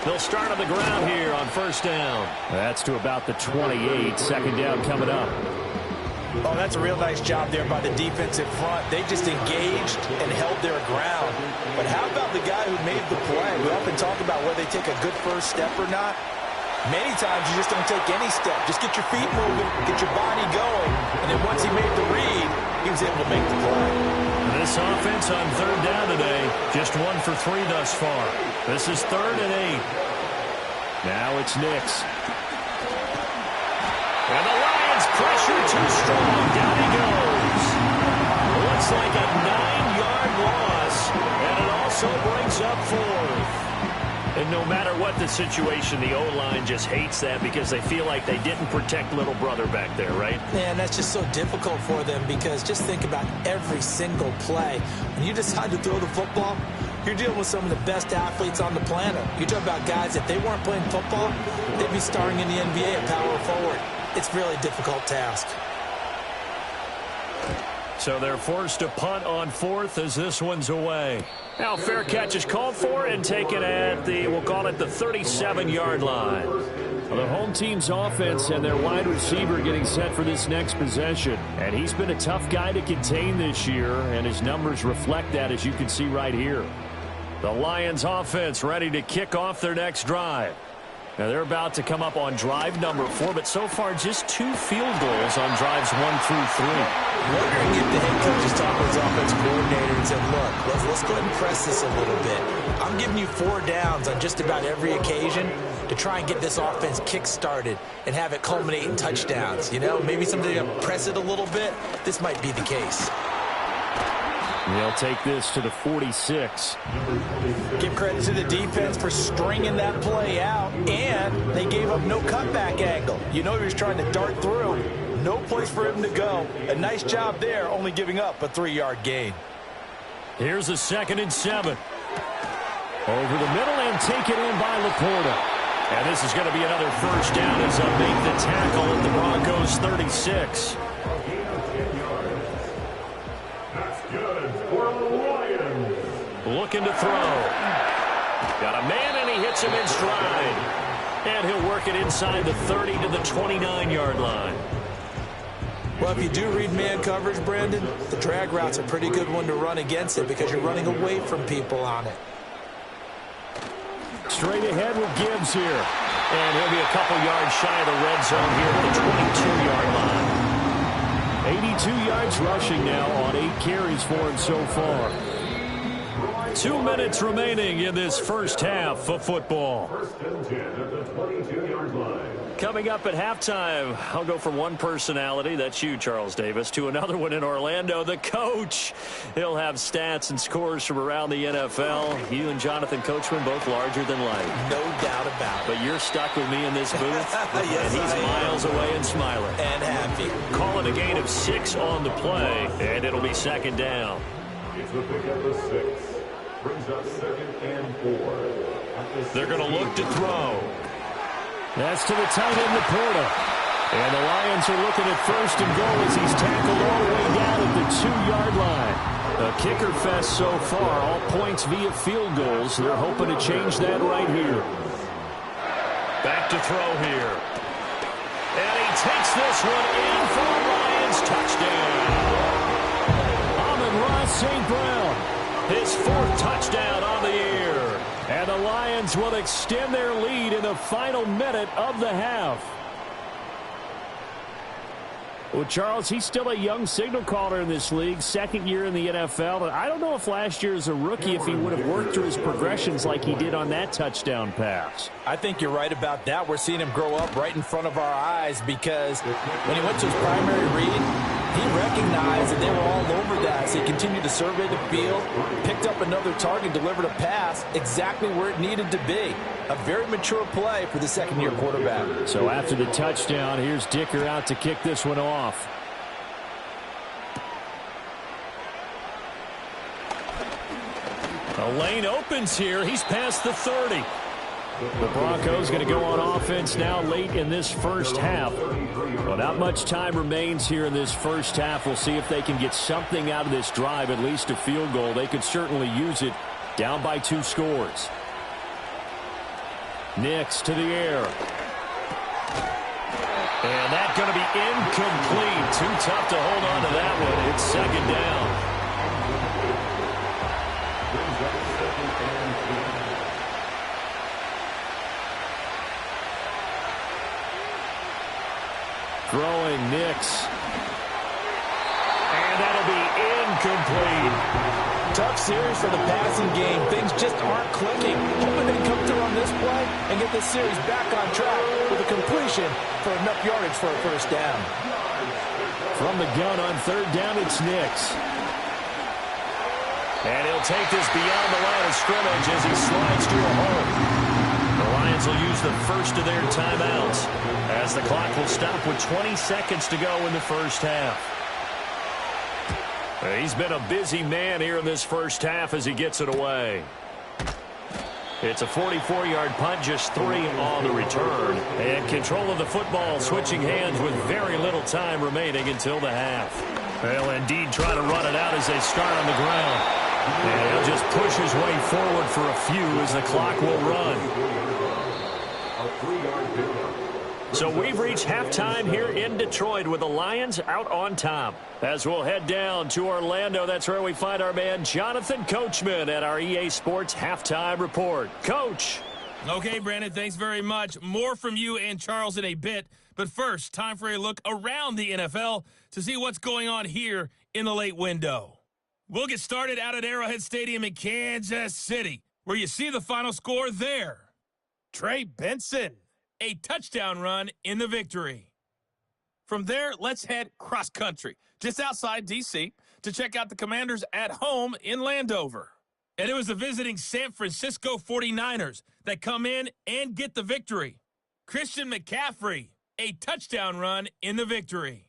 They'll start on the ground here on first down. That's to about the 28. Second down coming up. Oh, that's a real nice job there by the defensive front. They just engaged and held their ground. But how about the guy who made the play? We often talk about whether they take a good first step or not. Many times you just don't take any step. Just get your feet moving, get your body going, and then once he made the read, he was able to make the play. This offense on third down today, just 1 for 3 thus far. This is 3rd and 8. Now it's Nix. And the Lions pressure too strong. Down he goes. Looks like a 9-yard loss, and it also brings up 4th. And no matter what the situation, the O-line just hates that because they feel like they didn't protect little brother back there, right? Man, that's just so difficult for them because just think about every single play. When you decide to throw the football, you're dealing with some of the best athletes on the planet. You talk about guys, if they weren't playing football, they'd be starring in the NBA at power forward. It's really a difficult task. So they're forced to punt on 4th as this one's away. Now fair catch is called for and taken at the, we'll call it the 37-yard line. Well, the home team's offense and their wide receiver getting set for this next possession. And he's been a tough guy to contain this year, and his numbers reflect that, as you can see right here. The Lions offense ready to kick off their next drive. Now they're about to come up on drive number 4, but so far just 2 field goals on drives 1 through 3. Wondering if the head coach is talking to his offense coordinator and said, look, let's go ahead and press this a little bit. I'm giving you 4 downs on just about every occasion to try and get this offense kick-started and have it culminate in touchdowns. You know, maybe something to press it a little bit. This might be the case. They'll take this to the 46. Give credit to the defense for stringing that play out, and they gave up no cutback angle. You know he was trying to dart through. No place for him to go. A nice job there, only giving up a 3-yard gain. Here's a 2nd and 7. Over the middle and taken in by Laporta. And this is going to be another first down as they'll make the tackle at the Broncos 36. Looking to throw. Got a man, and he hits him in stride. And he'll work it inside the 30 to the 29-yard line. Well, if you do read man coverage, Brandon, the drag route's a pretty good one to run against it because you're running away from people on it. Straight ahead with Gibbs here. And he'll be a couple yards shy of the red zone here at the 22-yard line. 82 yards rushing now on 8 carries for him so far. 2 minutes remaining in this first half of football. 1st and 10 at the 22-yard line. Coming up at halftime, I'll go from one personality, that's you, Charles Davis, to another one in Orlando, the coach. He'll have stats and scores from around the NFL. You and Jonathan Coachman both larger than life. No doubt about it. But you're stuck with me in this booth, yes, and he's miles away and smiling. And happy. Call it a gain of 6 on the play, and it'll be 2nd down. It's the pick up of 6. Brings up 2nd and 4. They're going to look to throw. That's to the tight end, Laporta. And the Lions are looking at 1st and goal as he's tackled all the way down at the 2-yard line. A kicker fest so far, all points via field goals. They're hoping to change that right here. Back to throw here. And he takes this one in for a Lions touchdown. Amon-Ra St. Brown, his 4th touchdown on the year. And the Lions will extend their lead in the final minute of the half. Well, Charles, he's still a young signal caller in this league, 2nd year in the NFL. But I don't know if last year as a rookie, if he would have worked through his progressions like he did on that touchdown pass. I think you're right about that. We're seeing him grow up right in front of our eyes because when he went to his primary read, he recognized that they were all over that. So he continued to survey the field, picked up another target, delivered a pass exactly where it needed to be. A very mature play for the 2nd-year quarterback. So after the touchdown, here's Dicker out to kick this one off. The lane opens here. He's past the 30. The Broncos going to go on offense now late in this first half. Well, not much time remains here in this first half. We'll see if they can get something out of this drive, at least a field goal. They could certainly use it down by 2 scores. Nix to the air. And that's going to be incomplete. Too tough to hold on to that one. It's second down. Throwing Nix. And that'll be incomplete. Tough series for the passing game. Things just aren't clicking. Hoping they come through on this play and get this series back on track with a completion for enough yardage for a first down. From the gun on third down, it's Nix. And he'll take this beyond the line of scrimmage as he slides to a hole. The Lions will use the first of their timeouts as the clock will stop with 20 seconds to go in the first half. He's been a busy man here in this first half as he gets it away. It's a 44-yard punt, just 3 on the return. And control of the football switching hands with very little time remaining until the half. They'll indeed try to run it out as they start on the ground. And he'll just push his way forward for a few as the clock will run. A 3-yard pickup. So we've reached halftime here in Detroit with the Lions out on top. As we'll head down to Orlando, that's where we find our man Jonathan Coachman at our EA Sports Halftime Report. Coach. Okay, Brandon, thanks very much. More from you and Charles in a bit. But first, time for a look around the NFL to see what's going on here in the late window. We'll get started out at Arrowhead Stadium in Kansas City, where you see the final score there. Trey Benson, a touchdown run in the victory. From there, let's head cross-country, just outside D.C., to check out the Commanders at home in Landover. And it was the visiting San Francisco 49ers that come in and get the victory. Christian McCaffrey, a touchdown run in the victory.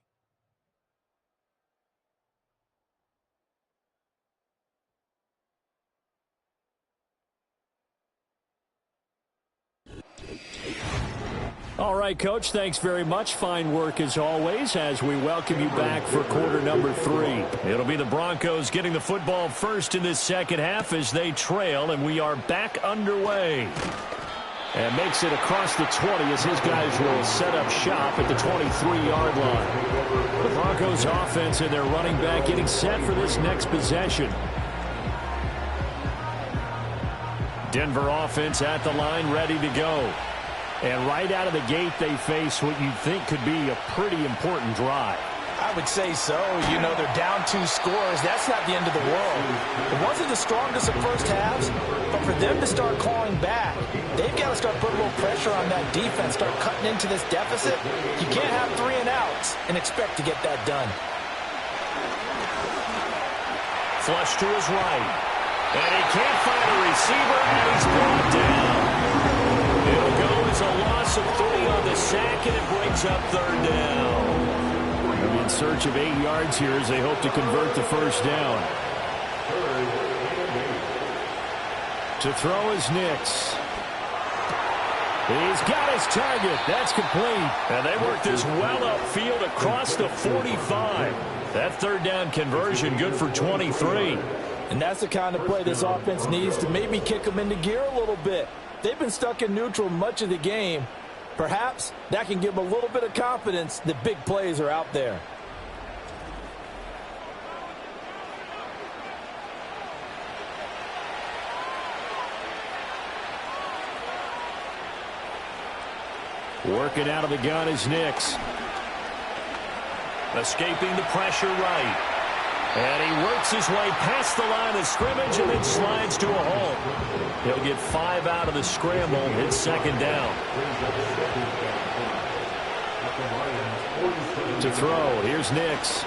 All right, Coach, thanks very much. Fine work as always as we welcome you back for quarter number 3. It'll be the Broncos getting the football first in this second half as they trail, and we are back underway. And makes it across the 20 as his guys will set up shop at the 23-yard line. The Broncos offense and their running back getting set for this next possession. Denver offense at the line, ready to go. And right out of the gate, they face what you'd think could be a pretty important drive. I would say so. You know, they're down 2 scores. That's not the end of the world. It wasn't the strongest of first halves, but for them to start clawing back, they've got to start putting a little pressure on that defense, start cutting into this deficit. You can't have 3 and outs and expect to get that done. Flush to his right. And he can't find a receiver, and he's brought down. It'll go as a loss of 3 on the sack, and it brings up third down. They'll be in search of 8 yards here as they hope to convert the first down. To throw is Nix. He's got his target. That's complete. And they work this well upfield across the 45. That third down conversion good for 23. And that's the kind of play this offense needs to maybe kick them into gear a little bit. They've been stuck in neutral much of the game. Perhaps that can give them a little bit of confidence that big plays are out there. Working out of the gun is Nix. Escaping the pressure right. And he works his way past the line of scrimmage and then slides to a hole. He'll get 5 out of the scramble. It's second down. To throw, here's Nix.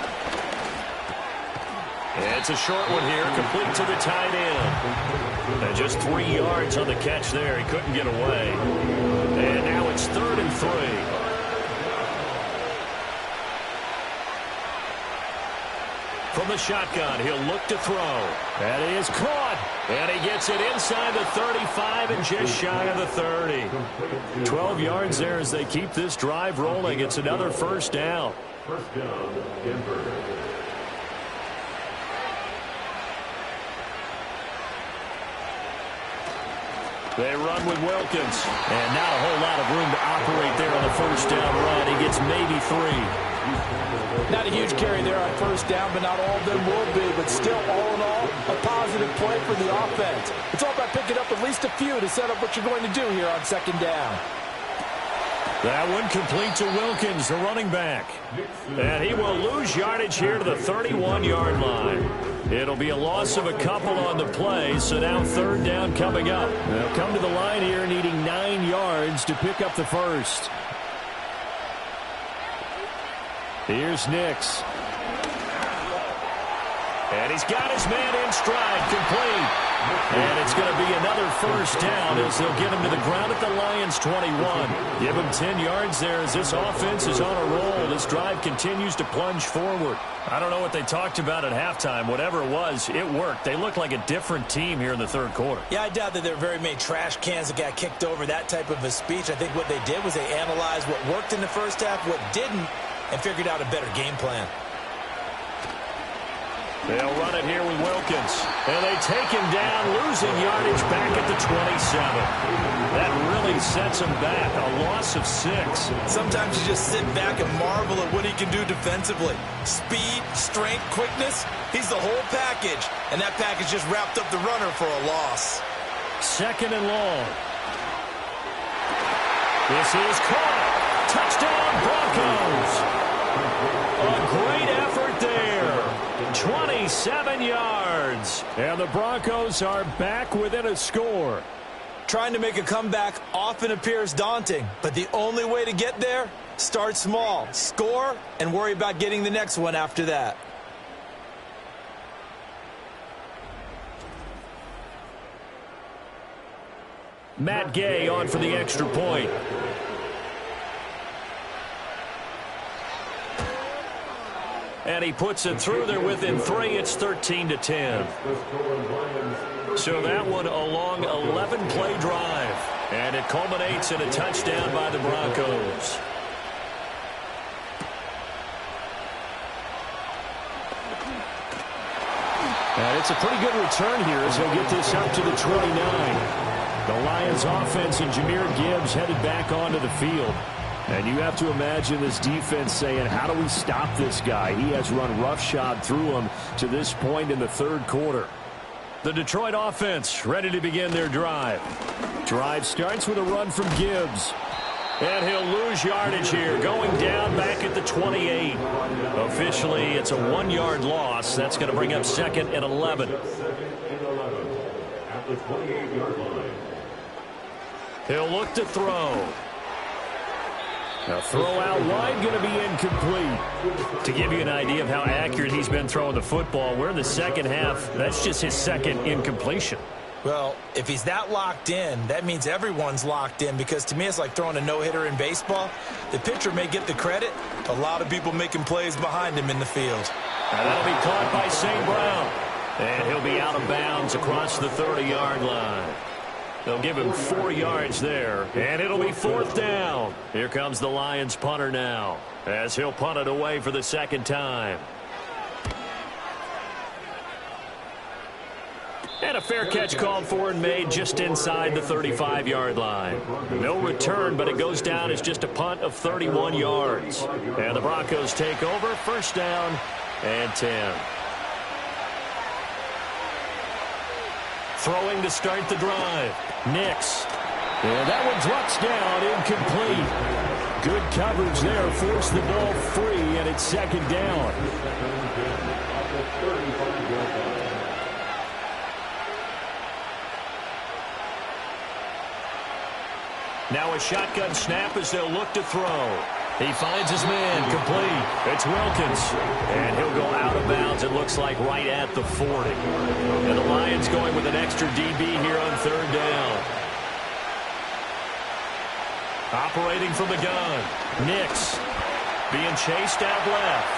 It's a short one here, complete to the tight end. And just 3 yards on the catch there. He couldn't get away. And now it's 3rd and 3. From the shotgun, he'll look to throw. And he is caught. And he gets it inside the 35 and just shy of the 30. 12 yards there as they keep this drive rolling. It's another first down. First down, Denver. They run with Wilkins. And not a whole lot of room to operate there on the first down run. He gets maybe 3. Not a huge carry there on first down, but not all of them will be. But still, all in all, a positive play for the offense. It's all about picking up at least a few to set up what you're going to do here on second down. That one complete to Wilkins, the running back. And he will lose yardage here to the 31-yard line. It'll be a loss of a couple on the play, so now third down coming up. They'll come to the line here needing 9 yards to pick up the first. Here's Nix. And he's got his man in stride, complete. And it's going to be another first down as they'll get him to the ground at the Lions' 21. Give him 10 yards there as this offense is on a roll. This drive continues to plunge forward. I don't know what they talked about at halftime. Whatever it was, it worked. They look like a different team here in the third quarter. Yeah, I doubt that there are very many trash cans that got kicked over, that type of a speech. I think what they did was they analyzed what worked in the first half, what didn't, and figured out a better game plan. They'll run it here with Wilkins. And they take him down, losing yardage back at the 27. That really sets him back, a loss of 6. Sometimes you just sit back and marvel at what he can do defensively. Speed, strength, quickness, he's the whole package. And that package just wrapped up the runner for a loss. Second and long. This is caught. Touchdown, Broncos. A great effort there. 27 yards. And the Broncos are back within a score. Trying to make a comeback often appears daunting, but the only way to get there, start small, score, and worry about getting the next one after that. Matt Gay on for the extra point. And he puts it through there within 3. It's 13-10. So that one a long 11-play drive. And it culminates in a touchdown by the Broncos. And it's a pretty good return here as they'll get this up to the 29. The Lions offense and Jahmyr Gibbs headed back onto the field. And you have to imagine this defense saying, how do we stop this guy? He has run roughshod through him to this point in the third quarter. The Detroit offense ready to begin their drive. Drive starts with a run from Gibbs. And he'll lose yardage here, going down back at the 28. Officially, it's a 1-yard loss. That's going to bring up second and 11. At the 28-yard line. He'll look to throw. Now throw out wide, going to be incomplete. To give you an idea of how accurate he's been throwing the football, we're in the second half. That's just his second incompletion. Well, if he's that locked in, that means everyone's locked in, because to me it's like throwing a no-hitter in baseball. The pitcher may get the credit. A lot of people making plays behind him in the field. And that'll be caught by St. Brown. And he'll be out of bounds across the 30-yard line. They'll give him 4 yards there, and it'll be fourth down. Here comes the Lions punter now, as he'll punt it away for the second time. And a fair catch called for and made just inside the 35-yard line. No return, but it goes down as just a punt of 31 yards. And the Broncos take over, first down and 10. Throwing to start the drive. Nix. And that one drops down, incomplete. Good coverage there, forced the ball free, and it's second down. Now a shotgun snap as they'll look to throw. He finds his man, complete. It's Wilkins. And he'll go out of bounds, it looks like, right at the 40. And the Lions going with an extra DB here on third down. Operating from the gun. Nix being chased out left.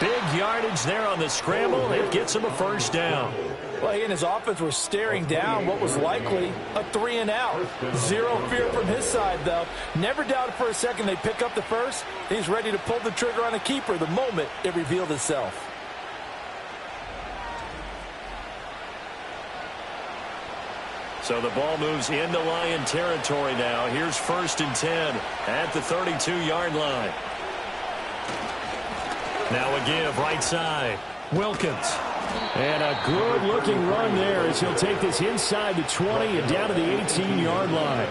Big yardage there on the scramble. It gets him a first down. Well, he and his offense were staring down what was likely a 3-and-out. Zero fear from his side, though. Never doubted for a second they'd pick up the first. He's ready to pull the trigger on a keeper the moment it revealed itself. So the ball moves into Lion territory now. Here's 1st and 10 at the 32-yard line. Now a give right side. Wilkins. And a good-looking run there as he'll take this inside the 20 and down to the 18-yard line.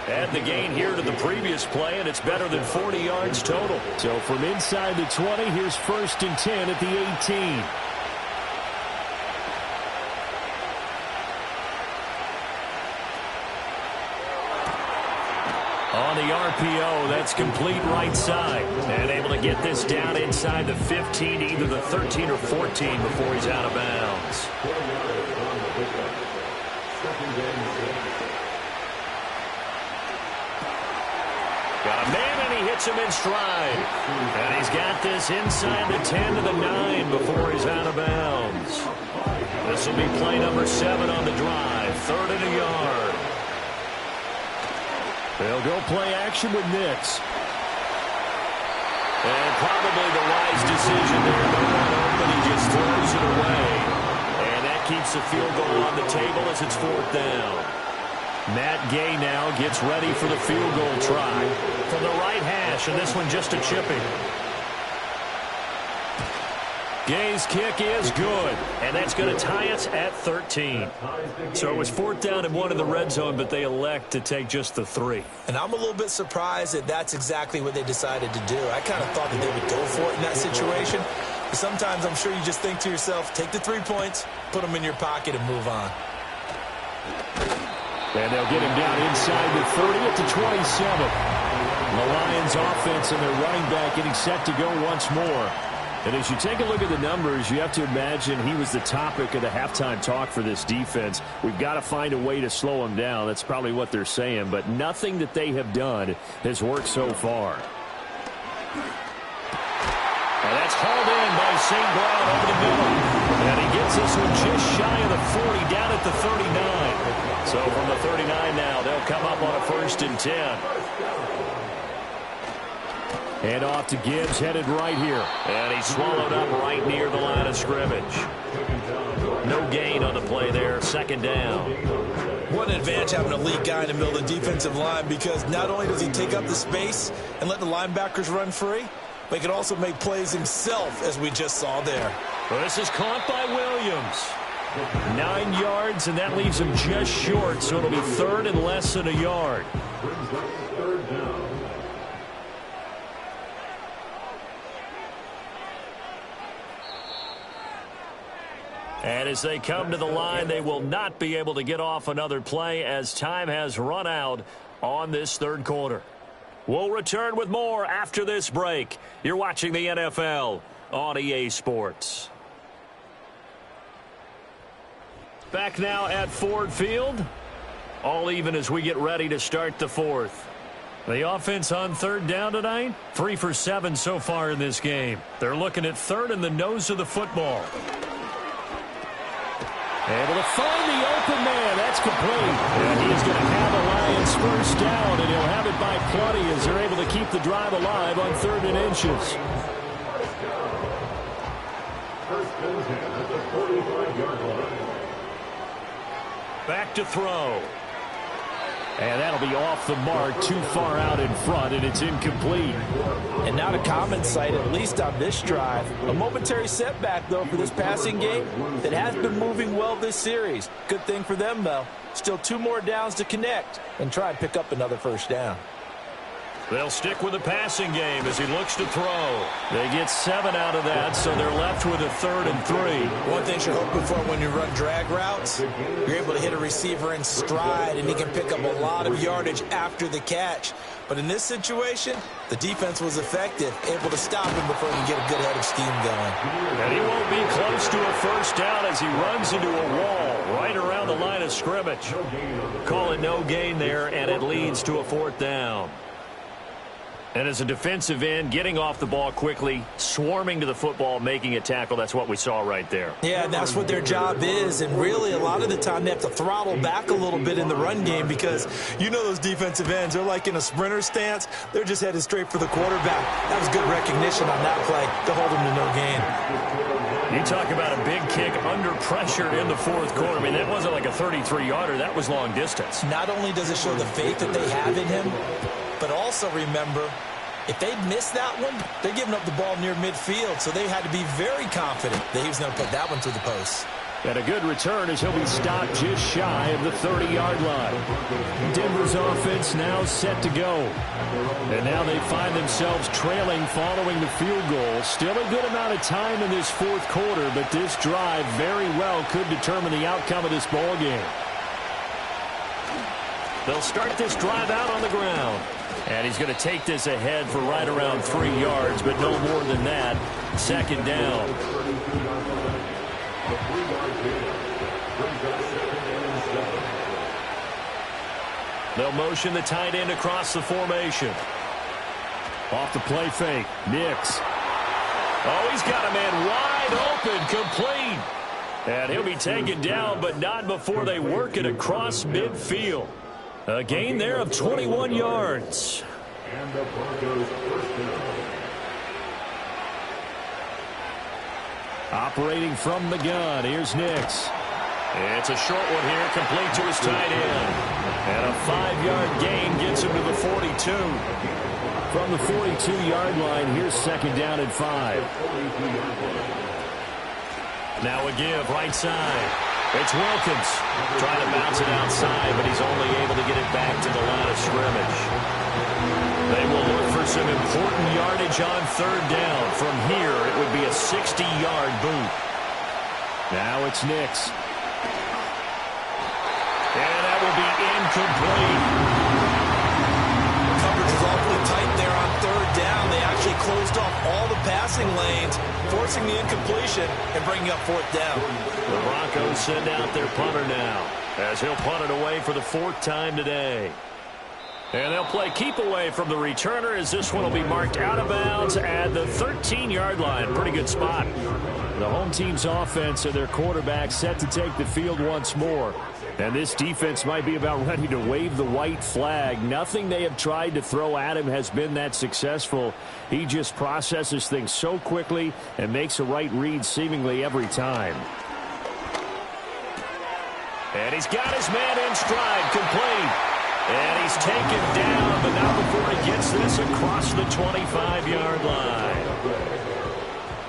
Add the gain here to the previous play, and it's better than 40 yards total. So from inside the 20, here's 1st and 10 at the 18. On the RPO, that's complete right side. And able to get this down inside the 15, either the 13 or 14 before he's out of bounds. Got a man, and he hits him in stride. And he's got this inside the 10 to the 9 before he's out of bounds. This will be play number 7 on the drive. 3rd and a yard. They'll go play action with Nix. And probably the wise decision there. No one open, he just throws it away. And that keeps the field goal on the table as it's 4th down. Matt Gay now gets ready for the field goal try. From the right hash, and this one just a chipping. Gay's kick is good, and that's going to tie us at 13. So it was 4th down and 1 in the red zone, but they elect to take just the 3. And I'm a little bit surprised that that's exactly what they decided to do. I kind of thought that they would go for it in that situation. But sometimes I'm sure you just think to yourself, take the 3 points, put them in your pocket, and move on. And they'll get him down inside the 30 at the 27. The Lions offense and their running back getting set to go once more. And as you take a look at the numbers, you have to imagine he was the topic of the halftime talk for this defense. We've got to find a way to slow him down. That's probably what they're saying. But nothing that they have done has worked so far. And that's hauled in by St. Brown over the middle. And he gets this one just shy of the 40, down at the 39. So from the 39 now, they'll come up on a 1st and 10. And off to Gibbs, headed right here. And he's swallowed up right near the line of scrimmage. No gain on the play there, 2nd down. What an advantage having a lead guy in the middle of the defensive line, because not only does he take up the space and let the linebackers run free, but he can also make plays himself, as we just saw there. Well, this is caught by Williams. 9 yards, and that leaves him just short, so it'll be 3rd and less than a yard. And as they come to the line, they will not be able to get off another play as time has run out on this 3rd quarter. We'll return with more after this break. You're watching the NFL on EA Sports. Back now at Ford Field. All even as we get ready to start the 4th. The offense on 3rd down tonight, 3 for 7 so far in this game. They're looking at 3rd in the nose of the football. Able to find the open man. That's complete. And he's going to have the Lions first down, and he'll have it by plenty as they're able to keep the drive alive on 3rd and inches. Back to throw. And that'll be off the mark, too far out in front, and it's incomplete. And not a common sight, at least on this drive. A momentary setback, though, for this passing game that has been moving well this series. Good thing for them, though. Still 2 more downs to connect and try and pick up another 1st down. They'll stick with the passing game as he looks to throw. They get 7 out of that, so they're left with a 3rd and 3. One thing you're hoping for when you run drag routes, you're able to hit a receiver in stride, and he can pick up a lot of yardage after the catch. But in this situation, the defense was effective, able to stop him before he can get a good head of steam going. And he won't be close to a 1st down as he runs into a wall right around the line of scrimmage. Call it no gain there, and it leads to a 4th down. And as a defensive end, getting off the ball quickly, swarming to the football, making a tackle, that's what we saw right there. Yeah, that's what their job is. And really, a lot of the time, they have to throttle back a little bit in the run game because you know those defensive ends, they're like in a sprinter stance. They're just headed straight for the quarterback. That was good recognition on that play to hold them to no gain. You talk about a big kick under pressure in the fourth quarter. I mean, that wasn't like a 33-yarder. That was long distance. Not only does it show the faith that they have in him, but also remember, if they'd missed that one, they're giving up the ball near midfield, so they had to be very confident that he was going to put that one through the post. And a good return as he'll be stopped just shy of the 30-yard line. Denver's offense now set to go. And now they find themselves trailing following the field goal. Still a good amount of time in this fourth quarter, but this drive very well could determine the outcome of this ball game. They'll start this drive out on the ground. And he's going to take this ahead for right around 3 yards, but no more than that. Second down. They'll motion the tight end across the formation. Off the play fake. Nix. Oh, he's got a man wide open, complete. And he'll be taken down, but not before they work it across midfield. A gain there of 21 yards. And the Broncos first down. Operating from the gun, here's Nix. It's a short one here, complete to his tight end. And a 5-yard gain gets him to the 42. From the 42-yard line, here's second down and 5. Now a give, right side. It's Wilkins trying to bounce it outside, but he's only able to get it back to the line of scrimmage. They will look for some important yardage on third down. From here, it would be a 60-yard boot. Now it's Nix. And that will be incomplete. Coverage is awfully tight there on third down. They actually closed off all the passing lanes, forcing the incompletion and bringing up fourth down. The Broncos send out their punter now, as he'll punt it away for the 4th time today. And they'll play keep away from the returner as this one will be marked out of bounds at the 13-yard line. Pretty good spot. The home team's offense and their quarterback set to take the field once more. And this defense might be about ready to wave the white flag. Nothing they have tried to throw at him has been that successful. He just processes things so quickly and makes a right read seemingly every time. And he's got his man in stride, complete. And he's taken down, but not before he gets this across the 25-yard line.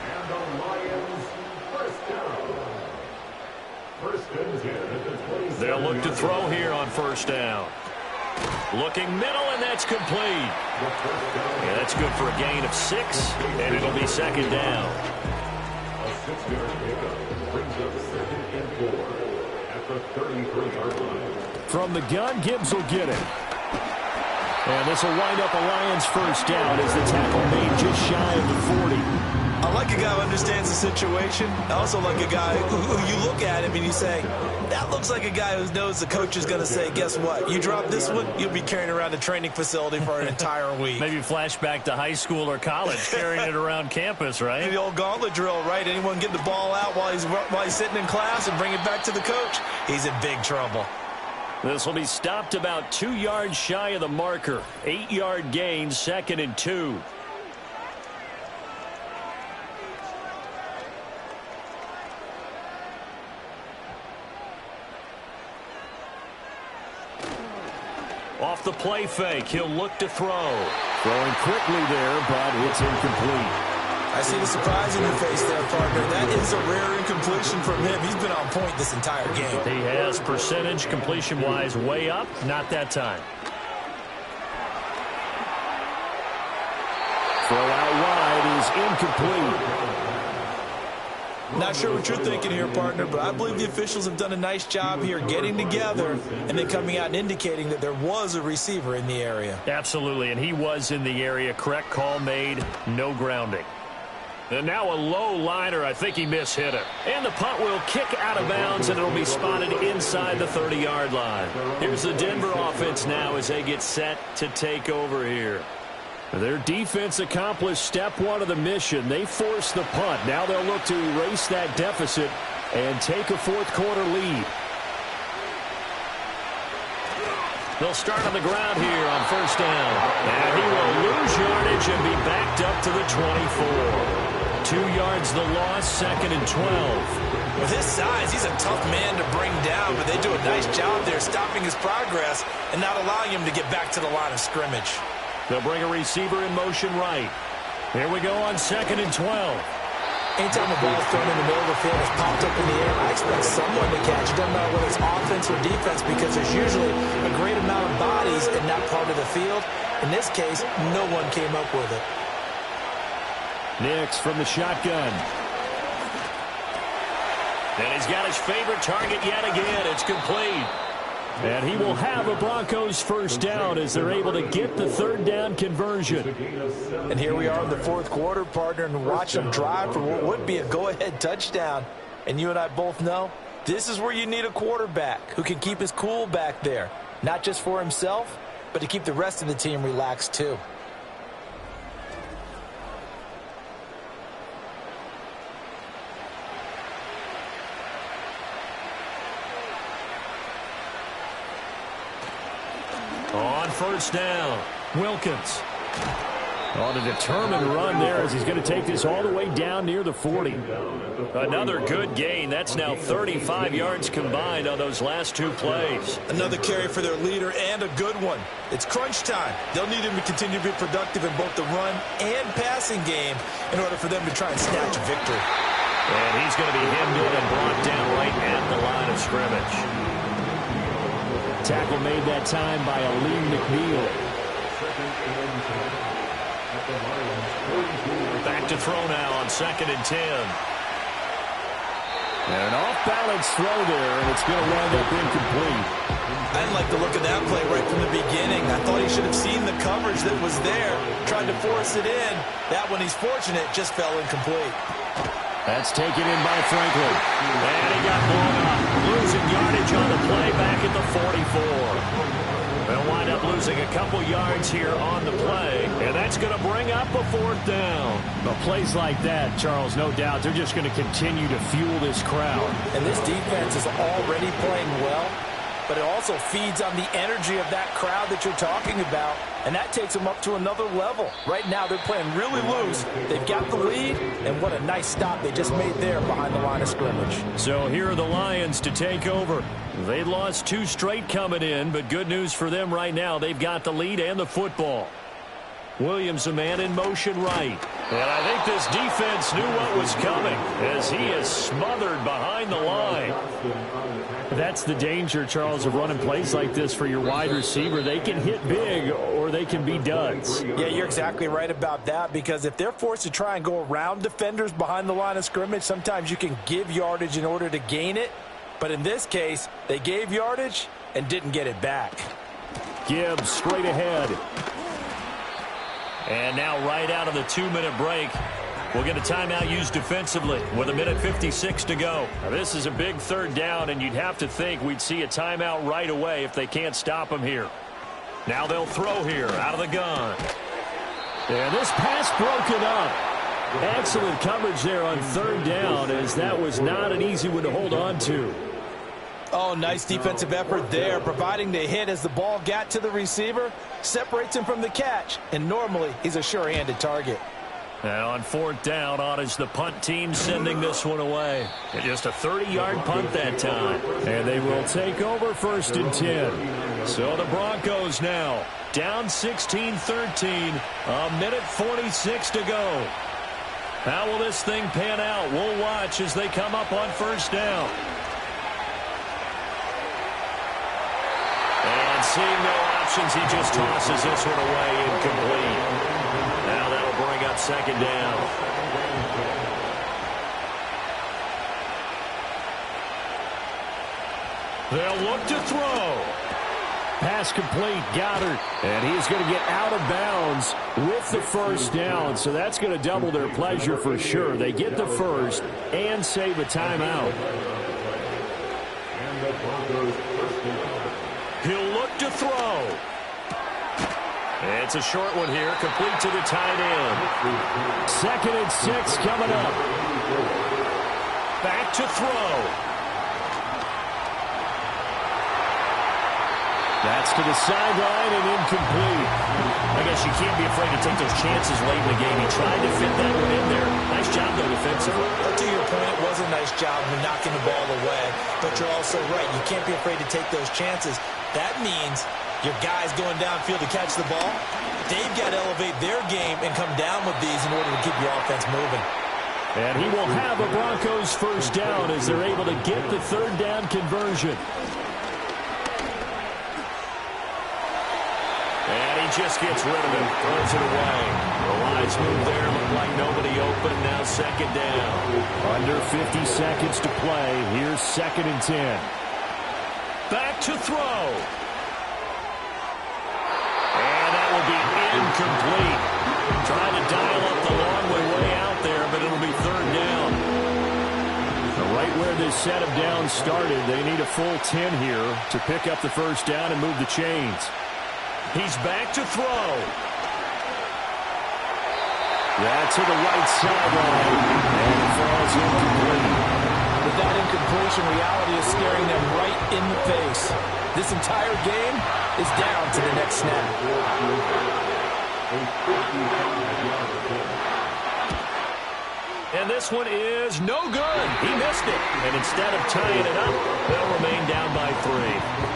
And the Lions first down. First and 10 at the 27. They'll look to throw here on first down. Looking middle, and that's complete. Yeah, that's good for a gain of 6, and it'll be second down. A 6-yard pickup brings up 2nd and 4 at the 33-yard line. From the gun, Gibbs will get it. And this will wind up a Lions first down as the tackle made just shy of the 40. I like a guy who understands the situation. I also like a guy who you look at him and you say, that looks like a guy who knows the coach is going to say, guess what? You drop this one, you'll be carrying around a training facility for an entire week. Maybe flashback to high school or college, carrying it around campus, right? The old gauntlet drill, right? Anyone get the ball out while he's sitting in class and bring it back to the coach? He's in big trouble. This will be stopped about 2 yards shy of the marker. 8-yard gain, 2nd and 2. Off the play fake, he'll look to throw. Throwing quickly there, but it's incomplete. I see the surprise in your face there, partner. That is a rare incompletion from him. He's been on point this entire game. He has percentage completion-wise way up. Not that time. Throw out wide is incomplete. Not sure what you're thinking here, partner, but I believe the officials have done a nice job here getting together and then coming out and indicating that there was a receiver in the area. Absolutely, and he was in the area. Correct call made. No grounding. And now a low liner. I think he mishit it. And the punt will kick out of bounds, and it'll be spotted inside the 30-yard line. Here's the Denver offense now as they get set to take over here. Their defense accomplished step one of the mission. They forced the punt. Now they'll look to erase that deficit and take a fourth-quarter lead. They'll start on the ground here on first down. And he will lose yardage and be backed up to the 24. 2 yards the loss, second and 12. With his size, he's a tough man to bring down, but they do a nice job there stopping his progress and not allowing him to get back to the line of scrimmage. They'll bring a receiver in motion right. Here we go on second and 12. Anytime a ball is thrown in the middle of the field, it's popped up in the air, I expect someone to catch it. Doesn't matter whether it's offense or defense, because there's usually a great amount of bodies in that part of the field. In this case, no one came up with it. Nix from the shotgun. And he's got his favorite target yet again. It's complete. And he will have a Broncos first down as they're able to get the third down conversion. And here we are in the fourth quarter, partner, and watch them drive for what would be a go-ahead touchdown. And you and I both know this is where you need a quarterback who can keep his cool back there. Not just for himself, but to keep the rest of the team relaxed too. On first down, Wilkins. On a determined run there as he's going to take this all the way down near the 40. Another good gain. That's now 35 yards combined on those last 2 plays. Another carry for their leader and a good one. It's crunch time. They'll need him to continue to be productive in both the run and passing game in order for them to try and snatch a victory. And he's going to be hemmed in and brought down right at the line of scrimmage. Tackle made that time by Aleem McNeil. Back to throw now on second and 10. And an off-balance throw there, and it's going to wind up incomplete. I didn't like the look of that play right from the beginning. I thought he should have seen the coverage that was there, tried to force it in. That one, he's fortunate, just fell incomplete. That's taken in by Franklin. And he got blown up. Losing yardage on the play back at the 44. They'll wind up losing a couple yards here on the play. And that's going to bring up a fourth down. But plays like that, Charles, no doubt, they're just going to continue to fuel this crowd. And this defense is already playing well, but it also feeds on the energy of that crowd that you're talking about, and that takes them up to another level. Right now, they're playing really loose. They've got the lead, and what a nice stop they just made there behind the line of scrimmage. So here are the Lions to take over. They lost 2 straight coming in, but good news for them right now. They've got the lead and the football. Williams, a man in motion right. And I think this defense knew what was coming as he is smothered behind the line. That's the danger, Charles, of running plays like this for your wide receiver. They can hit big or they can be duds. Yeah, you're exactly right about that, because if they're forced to try and go around defenders behind the line of scrimmage, sometimes you can give yardage in order to gain it. But in this case, they gave yardage and didn't get it back. Gibbs straight ahead. And now right out of the 2-minute break, we'll get a timeout used defensively with 1:56 to go. Now, this is a big third down, and you'd have to think we'd see a timeout right away if they can't stop him here. Now they'll throw here out of the gun. And this pass broken up. Excellent coverage there on third down, as that was not an easy one to hold on to. Oh, nice defensive effort there, providing the hit as the ball got to the receiver, separates him from the catch, and normally he's a sure-handed target. Now on fourth down, on is the punt team sending this one away. And just a 30-yard punt that time. And they will take over first and 10. So the Broncos now down 16-13, 1:46 to go. How will this thing pan out? We'll watch as they come up on first down. And seeing no options, he just tosses this one away, incomplete. Now that'll bring up second down. They'll look to throw. Pass complete, Goddard. And he's going to get out of bounds with the first down. So that's going to double their pleasure for sure. They get the first and save a timeout. He'll look to throw. It's a short one here, complete to the tight end. 2nd and 6 coming up. Back to throw. That's to the sideline and incomplete. I guess you can't be afraid to take those chances late in the game. He tried to fit that one in there. Nice job, though, defensively. To your point, it was a nice job of knocking the ball away. But you're also right. You can't be afraid to take those chances. That means your guys going downfield to catch the ball, they've got to elevate their game and come down with these in order to keep your offense moving. And he will have a Broncos first down as they're able to get the 3rd down conversion. And he just gets rid of it, throws it away. The wise move there, looked like nobody open, now 2nd down. Under 50 seconds to play, here's 2nd and 10. Back to throw. Incomplete. Trying to dial up the long way out there, but it'll be 3rd down. So right where this set of downs started, they need a full 10 here to pick up the first down and move the chains. He's back to throw. That's to the right sideline, and it falls incomplete. With that incompletion, reality is staring them right in the face. This entire game is down to the next snap. And this one is no good. He missed it. And instead of tying it up, they'll remain down by 3.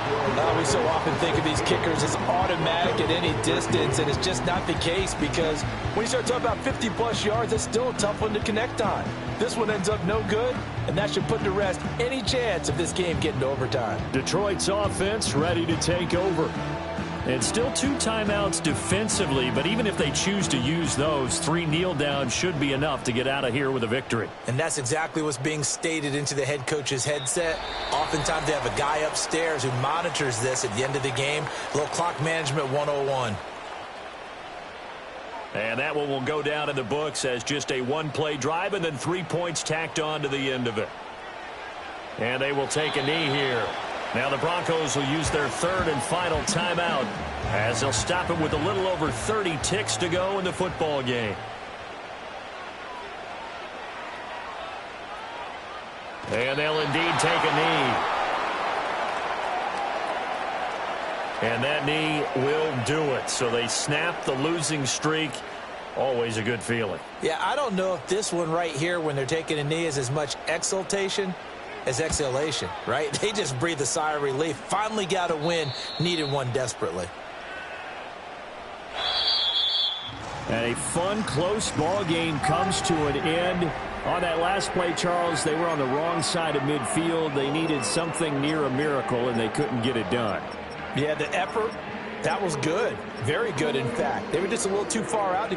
We so often think of these kickers as automatic at any distance, and it's just not the case because when you start talking about 50-plus yards, that's still a tough one to connect on. This one ends up no good, and that should put to rest any chance of this game getting to overtime. Detroit's offense ready to take over. And still 2 timeouts defensively, but even if they choose to use those, 3 kneel downs should be enough to get out of here with a victory. And that's exactly what's being stated into the head coach's headset. Oftentimes they have a guy upstairs who monitors this at the end of the game. A little clock management 101. And that one will go down in the books as just a 1-play drive and then 3 points tacked on to the end of it. And they will take a knee here. Now the Broncos will use their 3rd and final timeout as they'll stop it with a little over 30 ticks to go in the football game. And they'll indeed take a knee. And that knee will do it. So they snap the losing streak. Always a good feeling. Yeah, I don't know if this one right here when they're taking a knee is as much exultation as exhalation, right? They just breathe a sigh of relief. Finally got a win, needed one desperately. And a fun, close ball game comes to an end. On that last play, Charles, they were on the wrong side of midfield. They needed something near a miracle, and they couldn't get it done. Yeah, the effort, that was good. Very good, in fact. They were just a little too far out to